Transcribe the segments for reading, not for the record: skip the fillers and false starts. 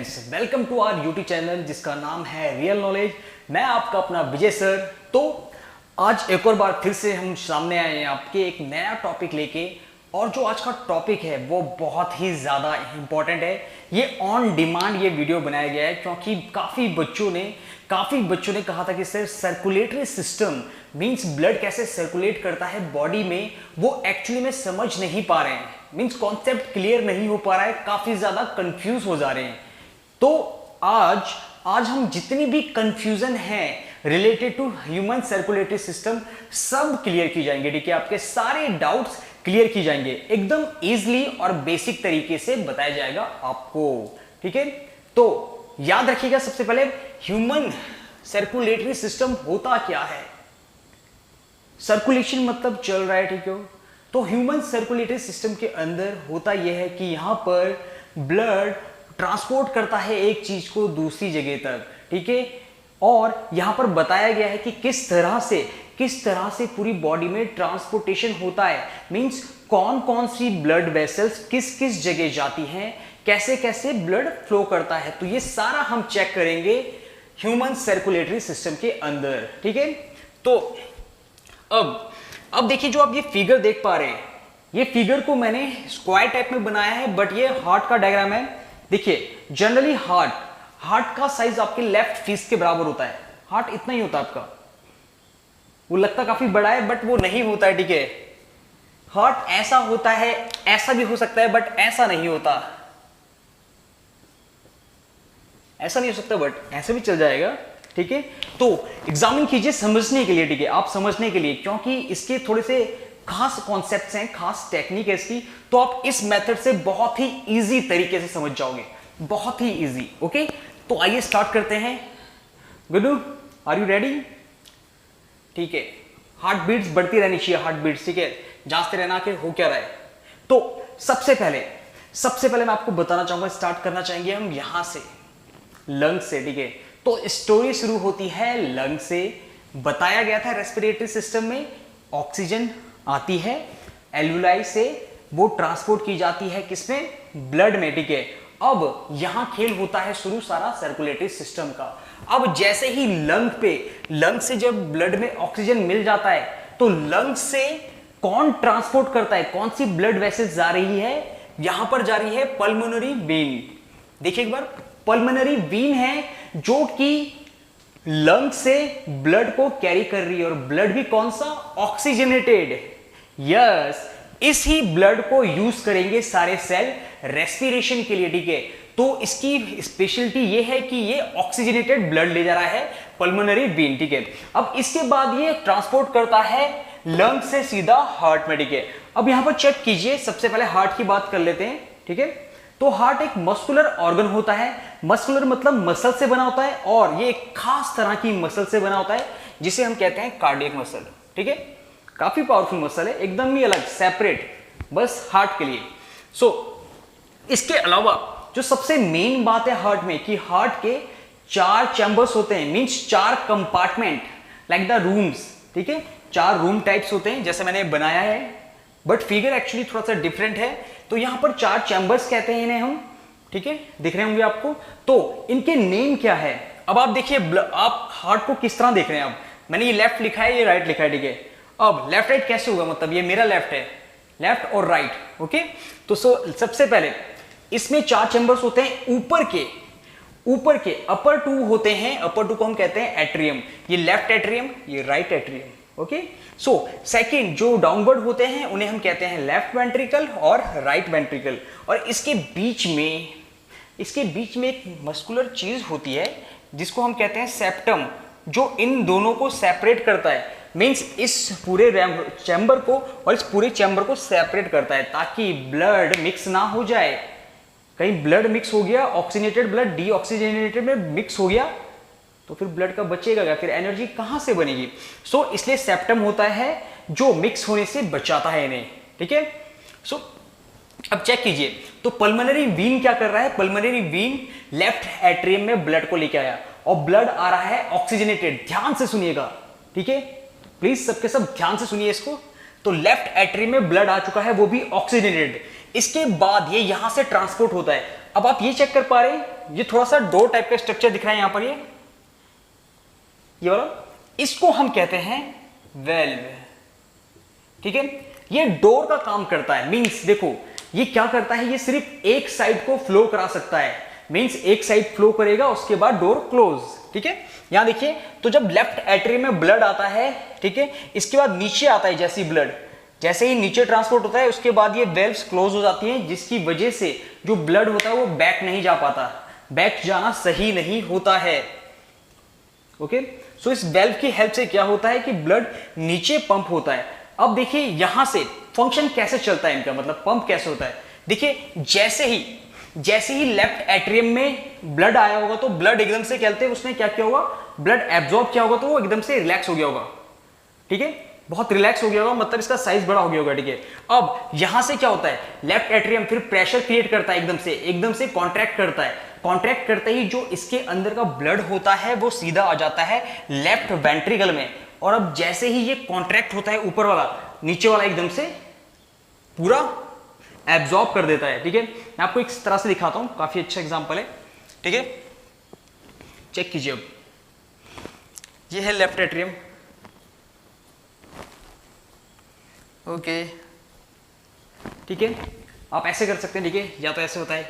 Friends, welcome to our YouTube channel जिसका नाम है रियल नॉलेज। मैं आपका अपना विजय सर। तो आज एक और बार फिर से हम सामने आए हैं आपके एक नया टॉपिक लेके, और जो आज का टॉपिक है वो बहुत ही ज़्यादा इम्पॉर्टेंट है। ये ऑन डिमांड ये वीडियो बनाया गया है क्योंकि काफ़ी बच्चों ने कहा था कि sir circulatory system means blood कैसे सर्कुलेट करता है बॉडी में, वो एक्चुअली में समझ नहीं पा रहे हैं। मींस कॉन्सेप्ट क्लियर नहीं हो पा रहा है, काफ़ी ज़्यादा कंफ्यूज हो जा रहे हैं। तो आज हम जितनी भी कंफ्यूजन है related to human circulatory system सब क्लियर की जाएंगे। ठीक है, आपके सारे डाउट्स क्लियर की जाएंगे, एकदम इजीली और बेसिक तरीके से बताया जाएगा आपको। ठीक है, तो याद रखिएगा सबसे पहले ह्यूमन सर्कुलेटरी सिस्टम होता क्या है। सर्कुलेशन मतलब चल रहा है, ठीक है। तो ह्यूमन सर्कुलेटरी सिस्टम के अंदर होता यह है कि यहां पर ब्लड ट्रांसपोर्ट करता है एक चीज को दूसरी जगह तक, ठीक है। और यहां पर बताया गया है कि किस तरह से पूरी बॉडी में ट्रांसपोर्टेशन होता है। मींस कौन कौन सी ब्लड वेसल्स किस किस जगह जाती हैं, कैसे कैसे ब्लड फ्लो करता है। तो ये सारा हम चेक करेंगे ह्यूमन सर्कुलेटरी सिस्टम के अंदर, ठीक है। तो अब देखिए, जो आप ये फिगर देख पा रहे हैं, ये फिगर को मैंने स्क्वायर टाइप में बनाया है, बट ये हार्ट का डायग्राम है। देखिए, जनरली हार्ट का साइज आपके लेफ्ट फिस्ट के बराबर होता है। हार्ट इतना ही होता है आपका, वो लगता काफी बड़ा है बट वो नहीं होता है, ठीक है। हार्ट ऐसा होता है, ऐसा भी हो सकता है बट ऐसा नहीं होता, ऐसा नहीं हो सकता बट ऐसे भी चल जाएगा, ठीक है। तो एग्जामिन कीजिए समझने के लिए, ठीक है, आप समझने के लिए, क्योंकि इसके थोड़े से खास कॉन्सेप्ट्स हैं, खास टेक्निक है इसकी। तो आप इस मेथड से बहुत ही इजी तरीके से समझ जाओगे, बहुत ही इजी। ओके, तो आइए स्टार्ट करते हैं। Guddu, are you ready? ठीक है, हार्ट बीट्स बढ़ती रहनी चाहिए, हार्ट बीट्स, ठीक है, जांचते रहना कि हो क्या रहा है। तो सबसे पहले मैं आपको बताना चाहूंगा, स्टार्ट करना चाहेंगे हम यहां से, लंग से, ठीक है। तो स्टोरी शुरू होती है लंग से। बताया गया था रेस्पिरेटरी सिस्टम में ऑक्सीजन आती है एल्वुलाई से, वो ट्रांसपोर्ट की जाती है किसमें, ब्लड में, ठीक है। अब यहां खेल होता है शुरू सारा सर्कुलेटरी सिस्टम का। अब जैसे ही लंग से जब ब्लड में ऑक्सीजन मिल जाता है, तो लंग से कौन ट्रांसपोर्ट करता है, कौन सी ब्लड वेसल्स जा रही है, यहां पर जा रही है पल्मोनरी वेन। देखिए एक बार, पल्मोनरी वेन है जो कि लंग से ब्लड को कैरी कर रही है, और ब्लड भी कौन सा, ऑक्सीजनेटेड। यस, इस ही ब्लड को यूज करेंगे सारे सेल रेस्पिरेशन के लिए, ठीक है। तो इसकी स्पेशलिटी ये है कि ये ऑक्सीजनेटेड ब्लड ले जा रहा है पल्मोनरी वेन, ठीक है। अब इसके बाद ये ट्रांसपोर्ट करता है लंग से सीधा हार्ट में, ठीक है। अब यहां पर चेक कीजिए, सबसे पहले हार्ट की बात कर लेते हैं, ठीक है। तो हार्ट एक मस्कुलर ऑर्गन होता है। मस्कुलर मतलब मसल से बना होता है, और ये एक खास तरह की मसल से बना होता है जिसे हम कहते हैं कार्डियक मसल, ठीक है। काफी पावरफुल मसल है, एकदम ही अलग, सेपरेट, बस हार्ट के लिए। इसके अलावा जो सबसे मेन बात है हार्ट में, कि हार्ट के 4 चैम्बर्स होते हैं, means 4 compartment, like the rooms, ठीक है। 4 रूम टाइप्स होते हैं जैसे मैंने बनाया है, बट फिगर एक्चुअली थोड़ा सा डिफरेंट है। तो यहां पर 4 चैम्बर्स कहते हैं इन्हें हम, ठीक है, दिख रहे होंगे आपको। तो इनके नेम क्या है। अब आप देखिए, आप हार्ट को किस तरह देख रहे हैं। अब मैंने ये लेफ्ट लिखा है, ये राइट लिखा है, ठीक है। अब लेफ्ट राइट कैसे होगा, मतलब ये मेरा लेफ्ट है, लेफ्ट और राइट, ओके। तो सबसे पहले इसमें 4 चैम्बर्स होते हैं। ऊपर के अपर 2 होते हैं, अपर 2 को हम कहते हैं एट्रियम। ये लेफ्ट एट्रियम, ये राइट एट्रियम, ओके। सेकंड जो डाउनवर्ड होते हैं उन्हें हम कहते हैं लेफ्ट वेंट्रिकल और राइट वेंट्रिकल। और इसके बीच में एक मस्कुलर चीज होती है जिसको हम कहते हैं सेप्टम, जो इन दोनों को सेपरेट करता है। मींस इस पूरे चैम्बर को और इस पूरे चैम्बर को सेपरेट करता है, ताकि ब्लड मिक्स ना हो जाए। कहीं ब्लड मिक्स हो गया, ऑक्सीजनेटेड ब्लड डीऑक्सीजनेटेड में मिक्स हो गया, तो फिर ब्लड का बचेगा क्या, फिर एनर्जी कहां से बनेगी। इसलिए सेप्टम होता है जो मिक्स होने से बचाता है इन्हें, ठीक है। अब चेक कीजिए, तो पल्मोनरी वेन क्या कर रहा है, पल्मोनरी वेन लेफ्ट एट्रियम में ब्लड को लेके आया, और ब्लड आ रहा है ऑक्सीजनेटेड। ध्यान से सुनिएगा, ठीक है, प्लीज सबके सब ध्यान से सुनिए इसको। तो लेफ्ट एट्रियम में ब्लड आ चुका है, वो भी ऑक्सीजनेटेड। इसके बाद ये यहां से ट्रांसपोर्ट होता है। अब आप ये चेक कर पा रहे हैं, ये थोड़ा सा डोर टाइप का स्ट्रक्चर दिख रहा है यहां पर, ये वाला, इसको हम कहते हैं वेल्व। ठीक है, ये डोर का काम करता है। मींस देखो ये क्या करता है, ये सिर्फ एक साइड को फ्लो करा सकता है। मींस एक साइड फ्लो करेगा, उसके बाद डोर क्लोज। ठीक है, यहां देखिए, तो जब लेफ्ट एट्रियम में ब्लड आता है, ठीक है, इसके बाद नीचे आता है, जैसे ही ब्लड जैसे ही नीचे ट्रांसपोर्ट होता है, उसके बाद ये वेल्व्स क्लोज हो जाती हैं, जिसकी वजह से जो ब्लड होता है वो बैक नहीं जा पाता, बैक जाना सही नहीं होता है। ओके, सो इस वेल्व की हेल्प से क्या होता है कि ब्लड नीचे पंप होता है। अब देखिए यहां से फंक्शन कैसे चलता है इनका, मतलब पंप कैसे होता है। देखिए जैसे ही लेफ्ट एट्रियम में ब्लड आया होगा तो ब्लड एकदम से कहते हैं उसने क्या किया होगा, ब्लड एब्जॉर्ब किया होगा, तो वो एकदम से रिलैक्स हो गया होगा। ठीक है, बहुत रिलैक्स हो गया होगा, मतलब इसका साइज बड़ा हो गया होगा। ठीक है, अब यहां से क्या होता है, लेफ्ट एट्रियम फिर प्रेशर क्रिएट करता है, एकदम से कॉन्ट्रैक्ट करता है। कॉन्ट्रैक्ट करते ही जो इसके अंदर का ब्लड होता है वो सीधा आ जाता है लेफ्ट वेंट्रिकल में। और अब जैसे ही ये कॉन्ट्रैक्ट होता है, ऊपर वाला नीचे वाला एकदम से पूरा एब्जॉर्ब कर देता है। ठीक है, मैं आपको इस तरह से दिखाता हूं, काफी अच्छा एग्जांपल है। ठीक है, चेक कीजिए। अब ये है लेफ्ट एट्रियम। ओके, ठीक है, आप ऐसे कर सकते हैं। ठीक है, या तो ऐसे होता है,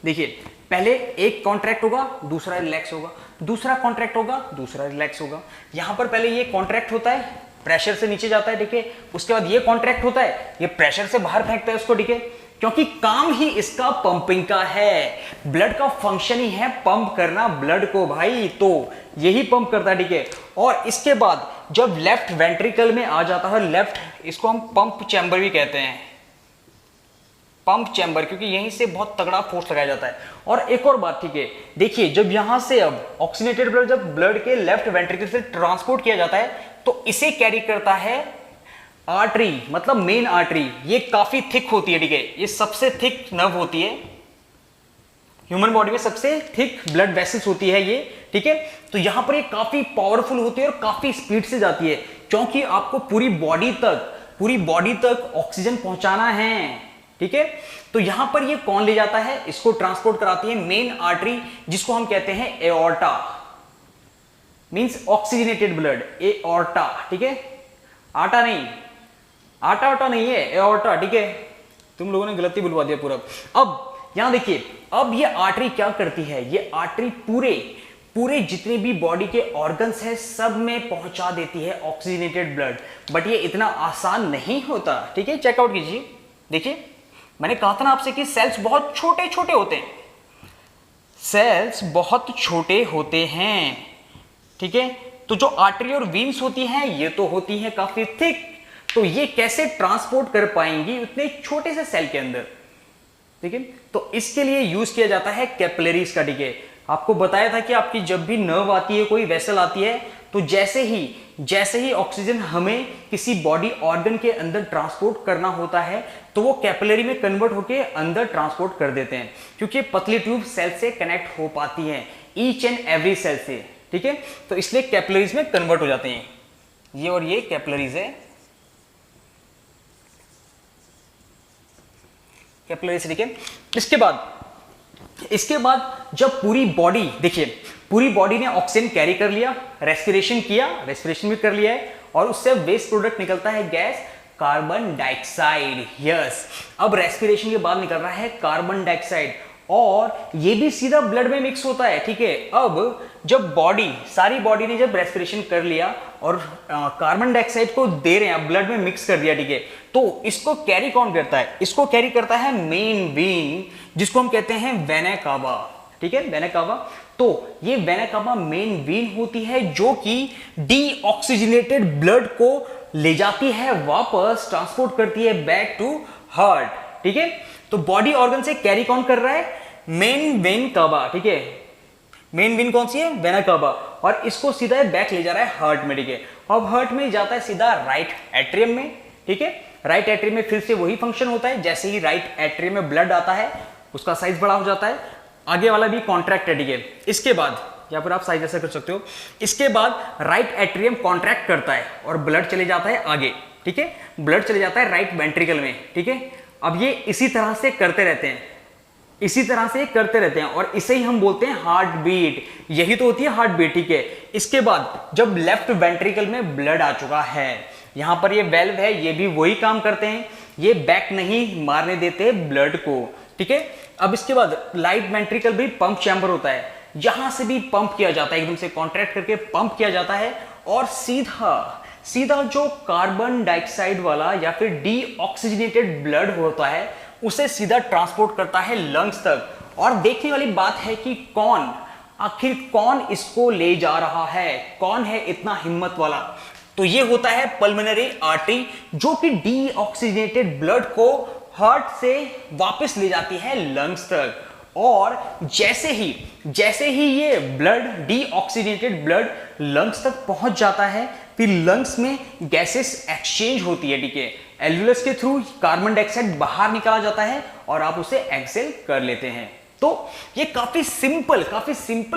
देखिए पहले एक कॉन्ट्रैक्ट होगा, दूसरा रिलैक्स होगा, दूसरा कॉन्ट्रैक्ट होगा, दूसरा रिलैक्स होगा। यहां पर पहले ये कॉन्ट्रैक्ट होता है, प्रेशर से नीचे जाता है। ठीक है, उसके बाद ये कॉन्ट्रैक्ट होता है, ये प्रेशर से बाहर फेंकता है उसको। ठीक है, क्योंकि काम ही इसका पंपिंग का है, ब्लड का फंक्शन ही है पंप करना ब्लड को भाई, तो यही पंप करता है। ठीक है, और इसके बाद जब लेफ्ट वेंट्रिकल में आ जाता है, लेफ्ट, इसको हम पंप चैम्बर भी कहते हैं, पंप चैम्बर, क्योंकि यहीं से बहुत तगड़ा फोर्स लगाया जाता है। और एक और बात, ठीक है, देखिए जब यहां से अब ऑक्सीजनेटेड ब्लड जब ब्लड के लेफ्ट वेंट्रिकल से ट्रांसपोर्ट किया जाता है, तो इसे कैरी करता है आर्टरी, मतलब मेन आर्टरी। ये काफी थिक होती है। ठीक है, ये सबसे थिक नर्व होती है ह्यूमन बॉडी में, सबसे थिक ब्लड वेसल्स होती है ये। ठीक है, तो यहां पर ये काफी पावरफुल होती है और काफी स्पीड से जाती है, क्योंकि आपको पूरी बॉडी तक ऑक्सीजन पहुंचाना है। ठीक है, तो यहां पर ये कौन ले जाता है, इसको ट्रांसपोर्ट कराती है मेन आर्टरी, जिसको हम कहते हैं aorta, means oxygenated blood, aorta. ठीक है, आटा नहीं है, एओर्टा। ठीक है, तुम लोगों ने गलती बुलवा दिया पूरा। अब यहां देखिए, अब ये आर्टरी क्या करती है, ये आर्टरी पूरे जितने भी बॉडी के ऑर्गन्स है सब में पहुंचा देती है ऑक्सीजनेटेड ब्लड। बट ये इतना आसान नहीं होता। ठीक है, चेकआउट कीजिए। देखिए मैंने कहा था ना आपसे कि सेल्स बहुत छोटे छोटे होते हैं, सेल्स बहुत छोटे होते हैं। ठीक है, तो जो आर्टरी और वीन्स होती हैं ये तो होती हैं काफी थिक, तो ये कैसे ट्रांसपोर्ट कर पाएंगी उतने छोटे से सेल के अंदर। ठीक है, तो इसके लिए यूज किया जाता है कैपिलरीज का। ठीक है, आपको बताया था कि आपकी जब भी नर्व आती है, कोई वेसल आती है, तो जैसे ही ऑक्सीजन हमें किसी बॉडी ऑर्गन के अंदर ट्रांसपोर्ट करना होता है, तो वो कैपिलरी में कन्वर्ट होकर अंदर ट्रांसपोर्ट कर देते हैं, क्योंकि पतली ट्यूब सेल से कनेक्ट हो पाती है, ईच एंड एवरी सेल से। ठीक है, तो इसलिए कैपिलरीज में कन्वर्ट हो जाते हैं ये, और ये कैपिलरीज है, कैपिलरीज। ठीक है, इसके बाद जब पूरी बॉडी, देखिए पूरी बॉडी ने ऑक्सीजन कैरी कर लिया, रेस्पिरेशन भी कर लिया है, और उससे वेस्ट प्रोडक्ट निकलता है गैस कार्बन डाइऑक्साइड। यस, अब रेस्पिरेशन के बाद निकल रहा है कार्बन डाइऑक्साइड, और ये भी सीधा ब्लड में मिक्स होता है। ठीक है, अब जब सारी बॉडी ने जब रेस्पिरेशन कर लिया और कार्बन डाइऑक्साइड को दे रहे हैं, ब्लड में मिक्स कर दिया। ठीक है, तो इसको कैरी कौन करता है, इसको कैरी करता है मेन वेन, जिसको हम कहते हैं वेना कावा। ठीक है, वेना कावा, तो ये वेना कावा मेन वेन होती है, जो कि डीऑक्सीजनेटेड ब्लड को ले जाती है वापस, ट्रांसपोर्ट करती है बैक टू हार्ट। ठीक है, तो बॉडी ऑर्गन से कैरी कौन कर रहा है, मेन वेन कावा। ठीक है, मेन वेन कौन सी है, वेना कावा, और इसको सीधा बैक ले जा रहा है हार्ट में। ठीक है, अब हार्ट में जाता है सीधा राइट एट्रियम में। ठीक है, राइट एट्रियम में फिर से वही फंक्शन होता है, जैसे ही राइट एट्रियम में ब्लड आता है उसका साइज बड़ा हो जाता है, आगे वाला भी कॉन्ट्रैक्ट है। ठीक है, इसके बाद या फिर आप साइज ऐसा कर सकते हो, इसके बाद राइट एट्रियम कॉन्ट्रैक्ट करता है और ब्लड चले जाता है आगे। ठीक है, ब्लड चले जाता है राइट वेंट्रिकल में। ठीक है, अब ये इसी तरह से करते रहते हैं, इसी तरह से करते रहते हैं और इसे ही हम बोलते हैं हार्ट बीट। यही तो होती है हार्ट बीट, ठीक है। इसके बाद जब लेफ्ट वेंट्रिकल में ब्लड आ चुका है, यहां पर ये वेल्व है, ये भी वही काम करते हैं, ये बैक नहीं मारने देते ब्लड को, ठीक है। अब इसके बाद राइट वेंट्रिकल भी पंप चैम्बर होता है, यहां से भी पंप किया जाता है, एकदम से कॉन्ट्रैक्ट करके पंप किया जाता है और सीधा सीधा जो कार्बन डाइऑक्साइड वाला या फिर डीऑक्सीजनेटेड ब्लड होता है उसे सीधा ट्रांसपोर्ट करता है लंग्स तक। और देखने वाली बात है कि आखिर कौन इसको ले जा रहा है, कौन है इतना हिम्मत वाला। तो ये होता है पल्मोनरी आर्टरी, जो कि डीऑक्सीजनेटेड ब्लड को हार्ट से वापस ले जाती है लंग्स तक। और जैसे ही ये ब्लड, डीऑक्सीजनेटेड ब्लड लंग्स तक पहुंच जाता है, फिर लंग्स में गैसेस एक्सचेंज होती है, ठीक है। एल्वियस के थ्रू कार्बन डाइऑक्साइड बाहर निकाला जाता है और आप उसे एक्सेल कर लेते हैं। तो ये काफी सिंपल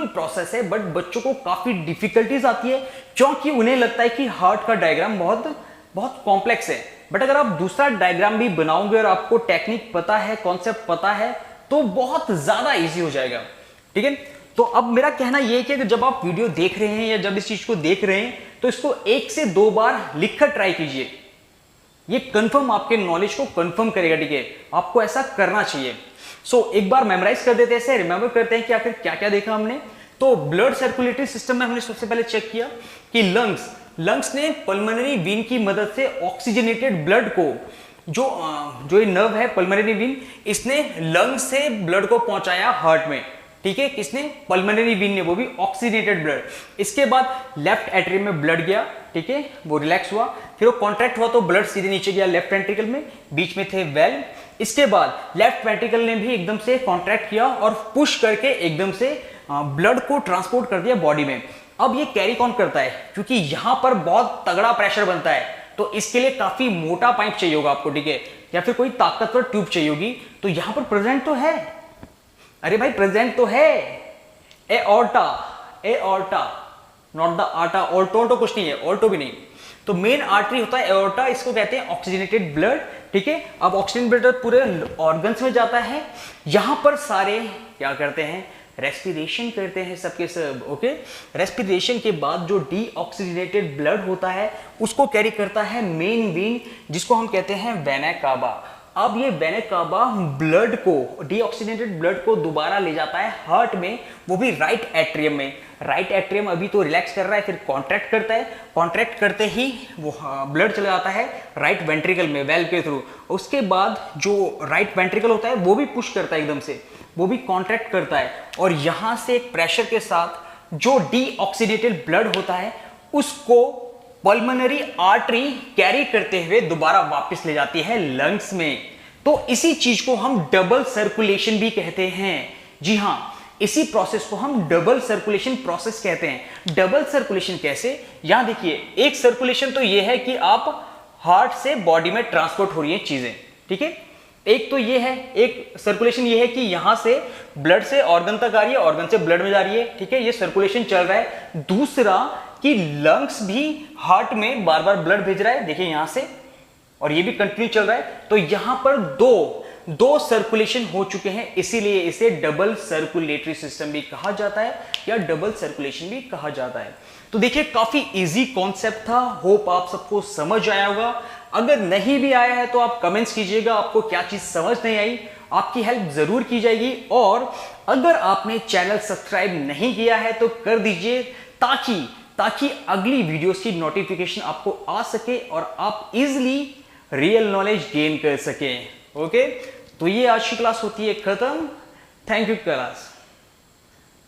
प्रोसेस है, बट बच्चों को काफी डिफिकल्टीज आती है क्योंकि उन्हें लगता है कि हार्ट का डायग्राम बहुत कॉम्प्लेक्स है। बट अगर आप दूसरा डायग्राम भी बनाओगे और आपको टेक्निक पता है, कॉन्सेप्ट पता है, तो बहुत ज्यादा इजी हो जाएगा, ठीक है। तो अब मेरा कहना यह है कि जब आप वीडियो देख रहे हैं या जब इस चीज को देख रहे हैं तो इसको 1 से 2 बार लिखकर ट्राई कीजिए। ये कंफर्म आपके नॉलेज को कंफर्म करेगा, ठीक है। आपको ऐसा करना चाहिए। एक बार मेमोराइज कर देते हैं, रिमेंबर करते हैं कि आखिर क्या क्या देखा हमने। तो ब्लड सर्कुलेटरी सिस्टम में हमने सबसे पहले चेक किया कि लंग्स ने पल्मोनरी वेन की मदद से ऑक्सीजनेटेड ब्लड को, जो ये नर्व है पल्मोनरी वेन, इसने लंग्स से ब्लड को पहुंचाया हार्ट में, ठीक है। किसने? पल्मोनरी वेन ने, वो भी ऑक्सीजनेटेड ब्लड। इसके बाद लेफ्ट एट्रियम में ब्लड गया, ठीक है, वो रिलैक्स हुआ, फिर वो कॉन्ट्रैक्ट हुआ तो ब्लड सीधे नीचे गया लेफ्ट वेंट्रिकल में, बीच में थे वेल्व। इसके बाद लेफ्ट वेंट्रिकल ने भी एकदम से कॉन्ट्रैक्ट किया और पुश करके एकदम से ब्लड को ट्रांसपोर्ट कर दिया बॉडी में। अब ये कैरी कौन करता है, क्योंकि यहां पर बहुत तगड़ा प्रेशर बनता है, तो इसके लिए काफी मोटा पाइप चाहिए होगा आपको, ठीक है, या फिर कोई ताकतवर ट्यूब चाहिए होगी। तो यहां पर प्रेजेंट तो है, अरे भाई प्रेजेंट तो है एओर्टा, नॉट द आटा, ऑल्टो कुछ नहीं है, ऑल्टो भी नहीं। तो मेन आर्टरी होता है एओर्टा, इसको कहते हैं ऑक्सीजनेटेड ब्लड, ठीक है। अब ऑक्सीजन ब्लड पूरे ऑर्गन्स में जाता है, यहां पर सारे क्या करते हैं, रेस्पिरेशन करते हैं सबके सब, ओके। रेस्पिरेशन के बाद जो डीऑक्सीजनेटेड ब्लड होता है उसको कैरी करता है मेन वेन, जिसको हम कहते हैं वेना कावा। अब ये वेना कावा ब्लड को, डीऑक्सीजनेटेड ब्लड को दोबारा ले जाता है हार्ट में, वो भी राइट एट्रियम में। राइट एट्रियम अभी तो रिलैक्स कर रहा है, फिर कॉन्ट्रैक्ट करता है, कॉन्ट्रैक्ट करते ही वो ब्लड चला जाता है राइट वेंट्रिकल में वेल्व के थ्रू। उसके बाद जो राइट वेंट्रिकल होता है वो भी पुश करता है एकदम से, वो भी कॉन्ट्रैक्ट करता है और यहां से एक प्रेशर के साथ जो डीऑक्सीडेटेड ब्लड होता है उसको पल्मोनरी आर्टरी कैरी करते हुए दोबारा वापस ले जाती है लंग्स में। तो इसी चीज को हम डबल सर्कुलेशन भी कहते हैं। जी हां, इसी प्रोसेस को हम डबल सर्कुलेशन प्रोसेस कहते हैं। डबल सर्कुलेशन कैसे? यहां देखिए, एक सर्कुलेशन तो यह है कि आप हार्ट से बॉडी में ट्रांसपोर्ट हो रही है चीजें, ठीक है। एक तो ये है, एक सर्कुलेशन ये है कि यहां से ब्लड से ऑर्गन तक आ रही है, ऑर्गन से ब्लड में जा रही है, ठीक है, ये सर्कुलेशन चल रहा है। दूसरा कि लंग्स भी हार्ट में बार बार ब्लड भेज रहा है, देखिए यहां से, और ये भी कंटिन्यू चल रहा है। तो यहां पर दो सर्कुलेशन हो चुके हैं, इसीलिए इसे डबल सर्कुलेटरी सिस्टम भी कहा जाता है या डबल सर्कुलेशन भी कहा जाता है। तो देखिए, काफी इजी कॉन्सेप्ट था, होप आप सबको समझ आया होगा। अगर नहीं भी आया है तो आप कमेंट्स कीजिएगा, आपको क्या चीज समझ नहीं आई, आपकी हेल्प जरूर की जाएगी। और अगर आपने चैनल सब्सक्राइब नहीं किया है तो कर दीजिए, ताकि अगली वीडियोस की नोटिफिकेशन आपको आ सके और आप इजिली रियल नॉलेज गेन कर सकें। ओके, तो ये आज की क्लास होती है खत्म। Thank you class.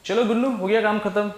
चलो गुल्लू, हो गया काम खत्म।